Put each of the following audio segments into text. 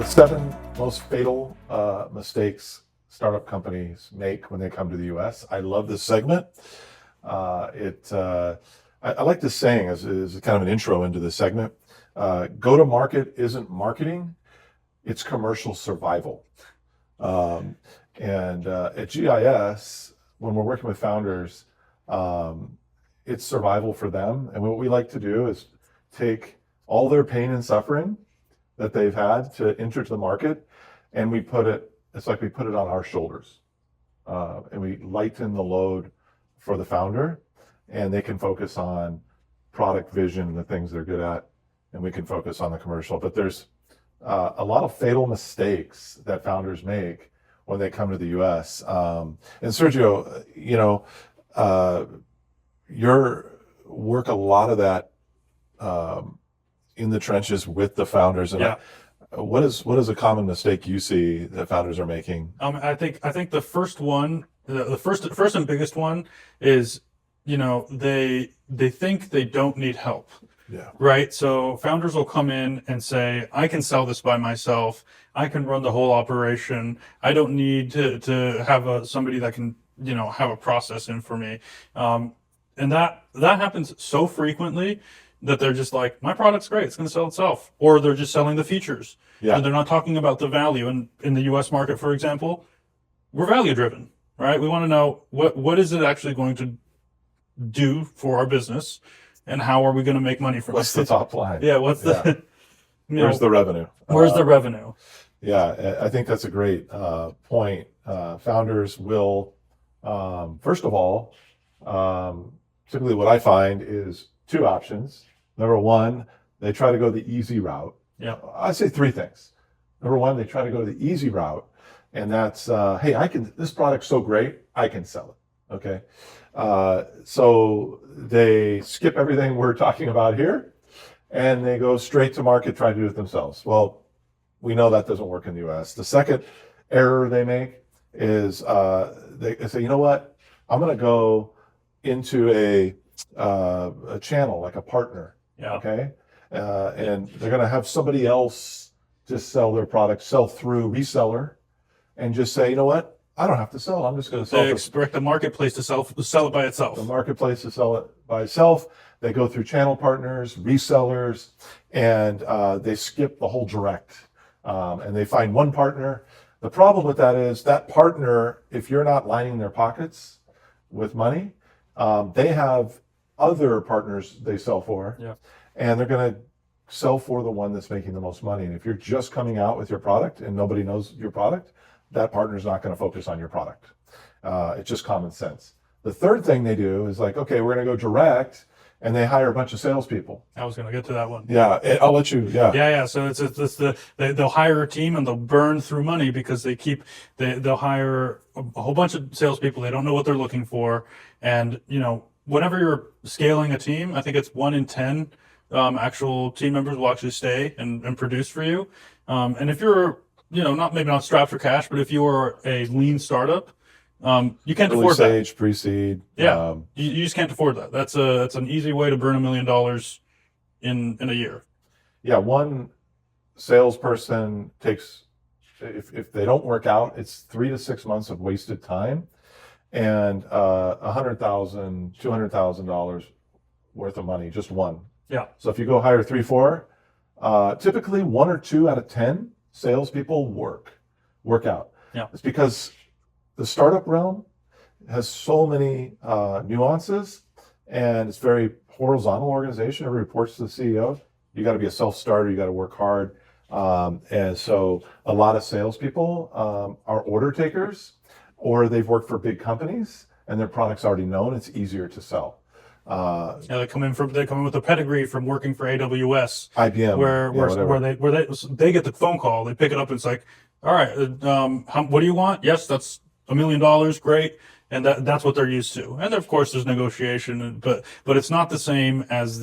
The 7 most fatal mistakes startup companies make when they come to the U.S. I love this segment. I like this saying as kind of an intro into this segment. Go to market isn't marketing, it's commercial survival. And at GIS, when we're working with founders, it's survival for them. And what we like to do is take all their pain and suffering that they've had to enter to the market, and it's like we put it on our shoulders. And we lighten the load for the founder, and they can focus on product vision and the things they're good at, and we can focus on the commercial. But there's a lot of fatal mistakes that founders make when they come to the U.S. And Sergio, your work, a lot of that in the trenches with the founders. And Yeah. What is a common mistake you see that founders are making? I think the first one, the first and biggest one is, they think they don't need help. Yeah. Right. So founders will come in and say, I can sell this by myself. I can run the whole operation. I don't need to have somebody that can, have a process in for me. And that happens so frequently that they're just like, my product's great, it's going to sell itself. Or they're just selling the features. Yeah. And they're not talking about the value. And in the US market, for example, we're value driven, right? We want to know what is it actually going to do for our business, and how are we going to make money from it? What's the top line? Yeah, what's the Where's the revenue? Where's the revenue? Yeah, I think that's a great point. Founders will, first of all, typically what I find is 2 options. Number one, they try to go the easy route. Yeah. I say 3 things. Number one, they try to go the easy route, and that's, hey, this product's so great, I can sell it. Okay. So they skip everything we're talking about here, and they go straight to market, try to do it themselves. Well, we know that doesn't work in the US. The second error they make is they say, you know what, I'm going to go into a channel, like a partner. Yeah. Okay. And they're going to have somebody else just sell their product, sell through reseller, and just say, you know what, I don't have to sell. I'm just going to sell. They expect the marketplace to sell it by itself. The marketplace to sell it by itself. They go through channel partners, resellers, and they skip the whole direct. And they find one partner. The problem with that is that partner, if you're not lining their pockets with money, they have other partners they sell for. Yeah. And they're going to sell for the one that's making the most money. And if you're just coming out with your product and nobody knows your product, that partner's not going to focus on your product. It's just common sense. The third thing they do is like, okay, we're going to go direct, and they hire a bunch of salespeople. I was going to get to that one. Yeah, I'll let you. Yeah. Yeah. So they'll hire a team and they'll burn through money because they'll hire a whole bunch of salespeople. They don't know what they're looking for, and whenever you're scaling a team, I think it's 1 in 10 actual team members will actually stay and produce for you. And if you're maybe not strapped for cash, but if you are a lean startup, you can't afford that. Early stage, pre-seed. Yeah, you just can't afford that. That's an easy way to burn $1 million in a year. Yeah, one salesperson takes, if they don't work out, it's 3 to 6 months of wasted time, and $100,000, $200,000 worth of money, just one. Yeah. So if you go hire 3, 4, typically 1 or 2 out of 10 salespeople work out. Yeah. It's because the startup realm has so many nuances, and it's very horizontal organization. It reports to the CEO. You got to be a self-starter. You got to work hard. And so a lot of salespeople are order takers, or they've worked for big companies and their product's already known. It's easier to sell. They come in with a pedigree from working for AWS, IBM, where they get the phone call, they pick it up, and it's like, all right, what do you want? Yes, that's $1 million, great, and that's what they're used to. And of course, there's negotiation, but it's not the same as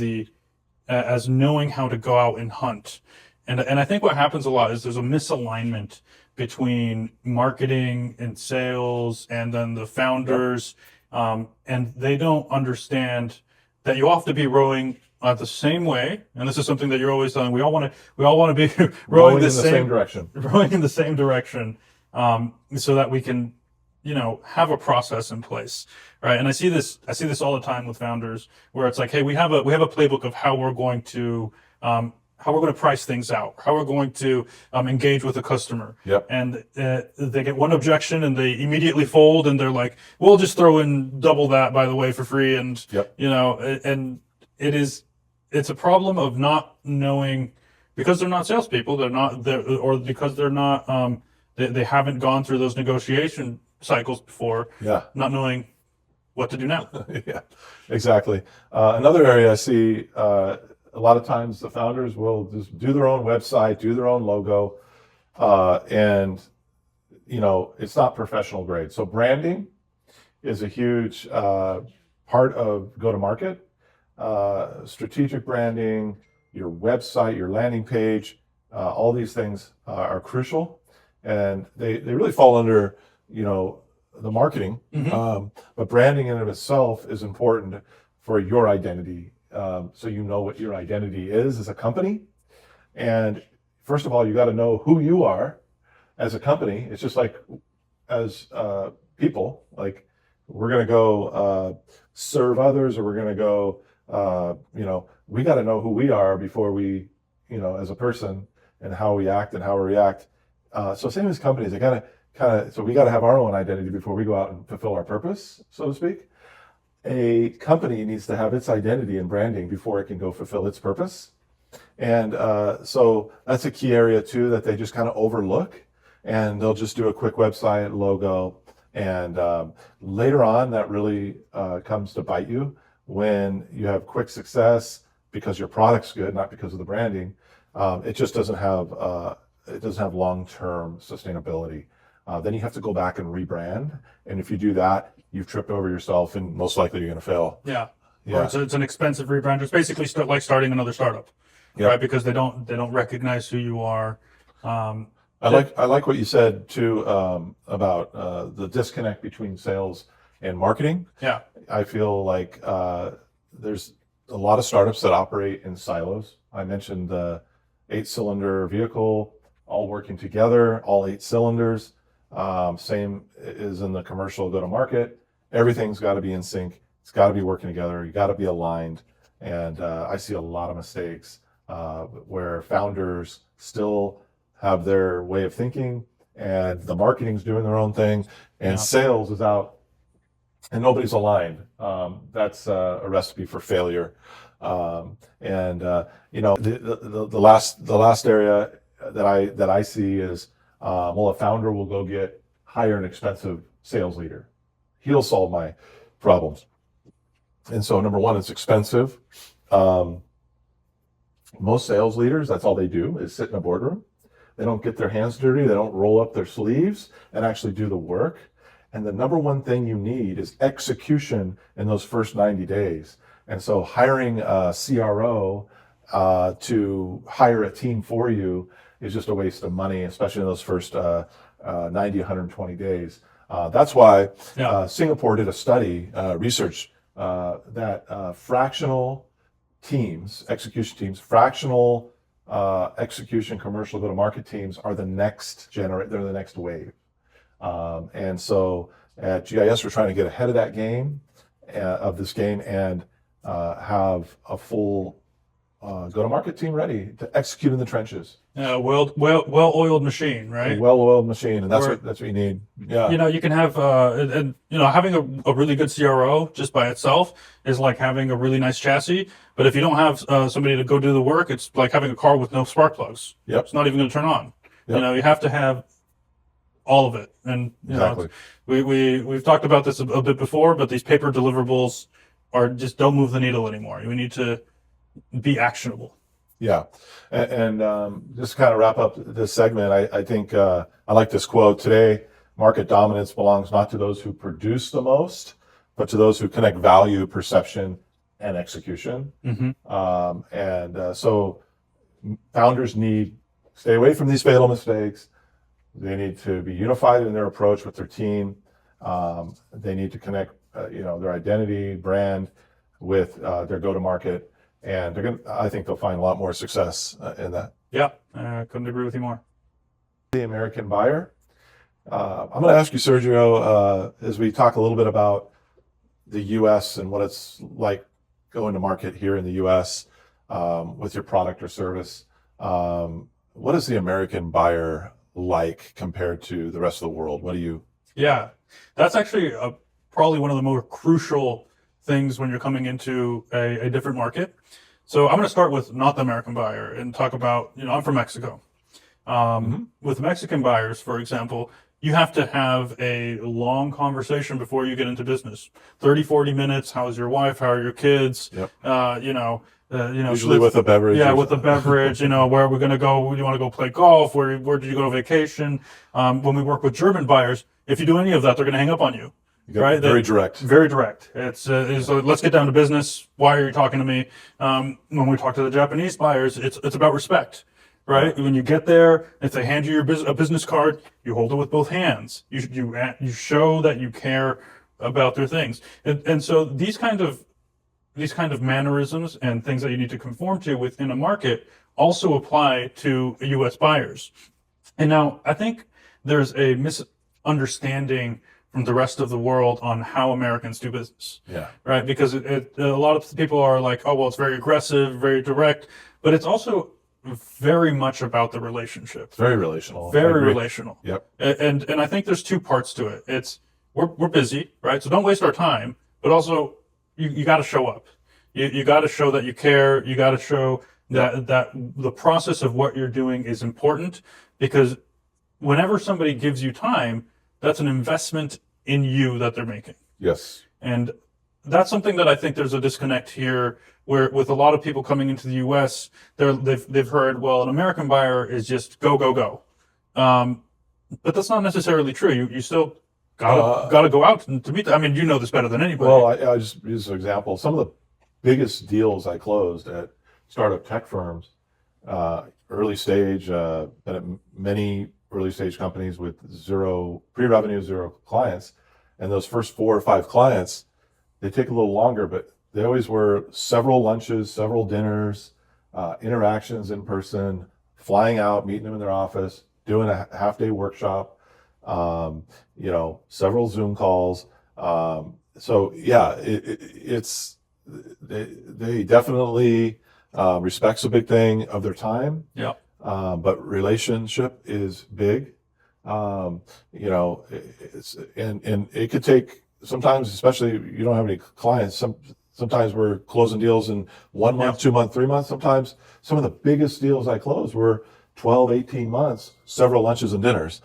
as knowing how to go out and hunt. And I think what happens a lot is there's a misalignment between marketing and sales, and then the founders. And they don't understand that you have to be rowing the same way, and this is something that you're always telling. We all want to be Rowing in the same direction. rowing in the same direction, so that we can, have a process in place, right? And I see this all the time with founders, where it's like, hey, we have a playbook of how we're going to price things out, how we're going to engage with the customer. Yep. And they get one objection and they immediately fold, and they're like, we'll just throw in double that, by the way, for free. And, Yep. And it's a problem of not knowing, because they're not salespeople, or because they're not, they haven't gone through those negotiation cycles before, Yeah. not knowing what to do now. Yeah, exactly. Another area I see, a lot of times the founders will just do their own website, do their own logo, and it's not professional grade. So branding is a huge part of go-to-market. Strategic branding, your website, your landing page, all these things are crucial, and they really fall under the marketing. But branding in and of itself is important for your identity. So you know what your identity is as a company. And first of all, you got to know who you are as a company. It's just like as people, like we're going to go serve others, or we're going to go, we got to know who we are before we, as a person, and how we act and how we react. So same as companies, they got to so we got to have our own identity before we go out and fulfill our purpose, so to speak. A company needs to have its identity and branding before it can go fulfill its purpose. And so that's a key area too that they just kind of overlook, and they'll just do a quick website logo. And later on, that really comes to bite you when you have quick success because your product's good, not because of the branding. It just doesn't have long-term sustainability. Then you have to go back and rebrand. And if you do that, you've tripped over yourself, and most likely you're going to fail. Yeah. Yeah. Or it's an expensive rebrand. It's basically like starting another startup, right? Because they don't recognize who you are. I like what you said too about the disconnect between sales and marketing. Yeah. I feel like there's a lot of startups that operate in silos. I mentioned the 8-cylinder vehicle, all working together, all 8 cylinders. Same is in the commercial go-to-market. Everything's got to be in sync. It's got to be working together. You got to be aligned. And I see a lot of mistakes where founders still have their way of thinking, and the marketing's doing their own thing, and sales is out, and nobody's aligned. That's a recipe for failure. The last area that I see is, a founder will go hire an expensive sales leader. He'll solve my problems. And so number one, it's expensive. Most sales leaders, that's all they do is sit in a boardroom. They don't get their hands dirty. They don't roll up their sleeves and actually do the work. And the number one thing you need is execution in those first 90 days. And so hiring a CRO to hire a team for you is just a waste of money, especially in those first 90, 120 days. That's why Singapore did a study, research, that fractional teams, execution teams, fractional execution commercial go-to-market teams are the next they're the next wave. And so at GIS, we're trying to get ahead of that game, of this game, and have a full go-to-market team ready to execute in the trenches. Well-oiled machine, right? A well-oiled machine, and that's what you need. Yeah. You can have, having a really good CRO just by itself is like having a really nice chassis. But if you don't have somebody to go do the work, it's like having a car with no spark plugs. Yep. It's not even going to turn on. Yep. You have to have all of it. And exactly. We've talked about this a bit before, but these paper deliverables just don't move the needle anymore. We need to be actionable. Yeah. And just to kind of wrap up this segment, I think I like this quote today: market dominance belongs not to those who produce the most, but to those who connect value, perception, and execution. Mm-hmm. So founders stay away from these fatal mistakes. They need to be unified in their approach with their team. They need to connect, their identity, brand with their go-to-market. and I think they'll find a lot more success in that. Yeah, I couldn't agree with you more. The American buyer. I'm going to ask you, Sergio, as we talk a little bit about the U.S. and what it's like going to market here in the U.S. With your product or service. What is the American buyer like compared to the rest of the world? What do you? Yeah, that's actually probably one of the more crucial things when you're coming into a different market. So I'm going to start with not the American buyer and talk about, I'm from Mexico. With Mexican buyers, for example, you have to have a long conversation before you get into business. 30, 40 minutes. How's your wife? How are your kids? Yep. Usually with a beverage. Yeah, with a beverage. Where are we going to go? Do you want to go play golf? Where did you go on vacation? When we work with German buyers, if you do any of that, they're going to hang up on you. Right? Very direct. Very direct. It's let's get down to business. Why are you talking to me? When we talk to the Japanese buyers, it's about respect. Right? When you get there, if they hand you a business card, you hold it with both hands. You show that you care about their things. And so these kind of mannerisms and things that you need to conform to within a market also apply to U.S. buyers. And now I think there's a misunderstanding from the rest of the world on how Americans do business. Yeah. Right? Because a lot of people are like, oh, well, it's very aggressive, very direct, but it's also very much about the relationship. It's very relational. Very relational. Yep. And I think there's two parts to it. It's we're busy, right? So don't waste our time, but also you got to show up. You got to show that you care. You got to show that the process of what you're doing is important, because whenever somebody gives you time, that's an investment in you that they're making. Yes. And that's something that I think there's a disconnect here, where with a lot of people coming into the U.S., they've heard, well, an American buyer is just go, go, go. But that's not necessarily true. You still gotta go out to meet them. I mean, you know this better than anybody. Well, I just use an example. Some of the biggest deals I closed at startup tech firms, early stage, been at many early stage companies with zero pre-revenue, zero clients. And those first 4 or 5 clients, they take a little longer, but they always were several lunches, several dinners, interactions in person, flying out, meeting them in their office, doing a half-day workshop, several Zoom calls. So yeah, they definitely respect's a big thing of their time. Yeah. But relationship is big. And it could take sometimes, especially you don't have any clients. Sometimes we're closing deals in 1 month, 2 months, 3 months. Sometimes some of the biggest deals I closed were 12, 18 months, several lunches and dinners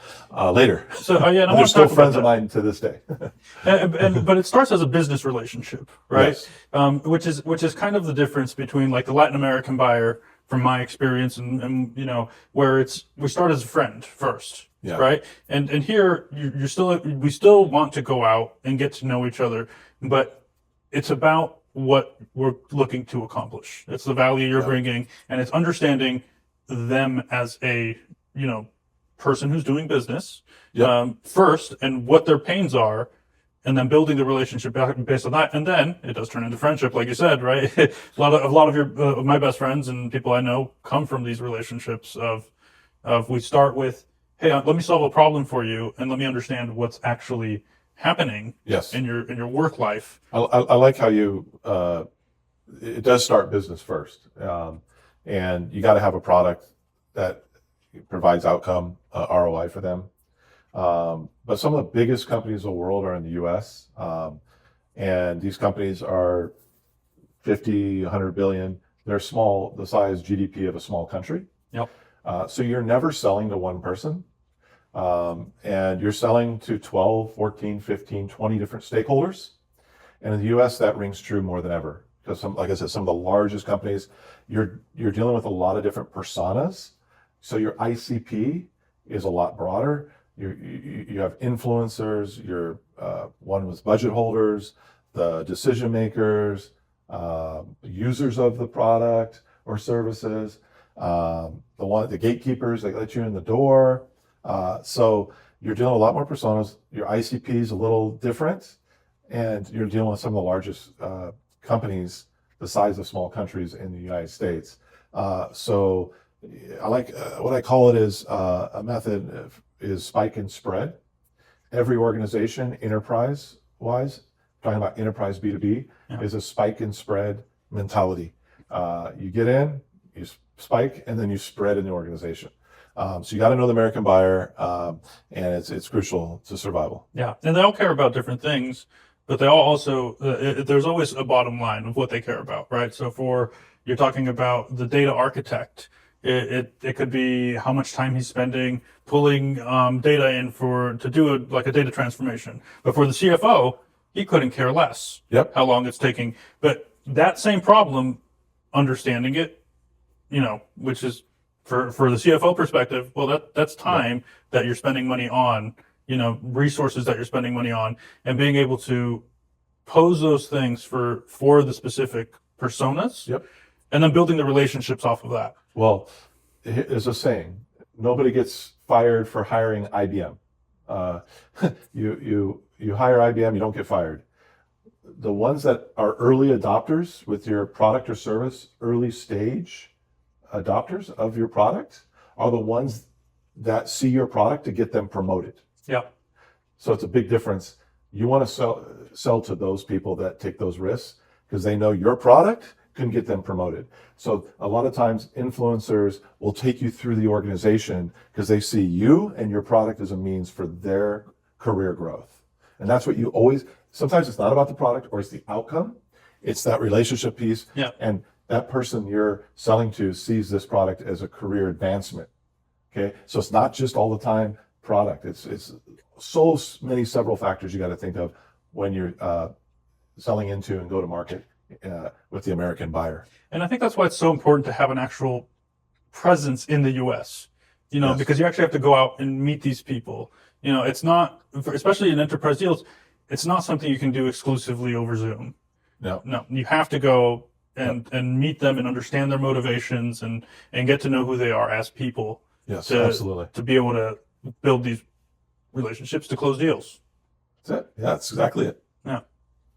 later. So and they're still friends of mine to this day. But it starts as a business relationship, right? Yes. Which is kind of the difference between like the Latin American buyer, from my experience, and where we start as a friend first, right? And here we still want to go out and get to know each other, but it's about what we're looking to accomplish. It's the value you're bringing, and it's understanding them as a person who's doing business first, and what their pains are, and then building the relationship based on that. And then it does turn into friendship, like you said, right? a lot of my best friends and people I know come from these relationships of we start with, hey, let me solve a problem for you, and let me understand what's actually happening in your work life. I like how it does start business first. And you got to have a product that provides outcome, ROI for them. But some of the biggest companies in the world are in the U.S. And these companies are 50, 100 billion. They're small, the size GDP of a small country. Yep. So you're never selling to one person. And you're selling to 12, 14, 15, 20 different stakeholders. And in the U.S., that rings true more than ever. Because like I said, some of the largest companies, you're dealing with a lot of different personas. So your ICP is a lot broader. You have influencers, you're one with budget holders, the decision makers, users of the product or services, the gatekeepers that let you in the door. So you're dealing with a lot more personas. Your ICP is a little different, and you're dealing with some of the largest companies the size of small countries in the United States. So I like what I call it is a method is spike and spread. Every organization, enterprise-wise, talking about enterprise B2B, is a spike and spread mentality. You get in, you spike, and then you spread in the organization. So you got to know the American buyer, and it's crucial to survival. Yeah, and they all care about different things, but they all also there's always a bottom line of what they care about, right? So for you're talking about the data architect, it could be how much time he's spending pulling data in to do a data transformation. But for the CFO, he couldn't care less how long it's taking. But that same problem, understanding it, which is for the CFO perspective, well, that's time that you're spending money on, resources that you're spending money on, and being able to pose those things for the specific personas, and then building the relationships off of that. Well, there's a saying: nobody gets fired for hiring IBM. You hire IBM, you don't get fired. The ones that are early adopters with your product or service, early stage adopters of your product, are the ones that see your product to get them promoted. Yeah. So it's a big difference. You want to sell to those people that take those risks because they know your product can get them promoted. So a lot of times influencers will take you through the organization because they see you and your product as a means for their career growth. And that's what you always, sometimes it's not about the product or it's the outcome. It's that relationship piece. Yeah. And that person you're selling to sees this product as a career advancement. Okay. So it's not just all the time product. It's so many several factors you got to think of when you're selling into and go to market with the American buyer. And I think that's why it's so important to have an actual presence in the U.S., because you actually have to go out and meet these people. It's not, especially in enterprise deals, it's not something you can do exclusively over Zoom. No, you have to go and meet them and understand their motivations and get to know who they are as people. Yes, absolutely. To be able to build these relationships to close deals. That's it. Yeah, that's exactly it.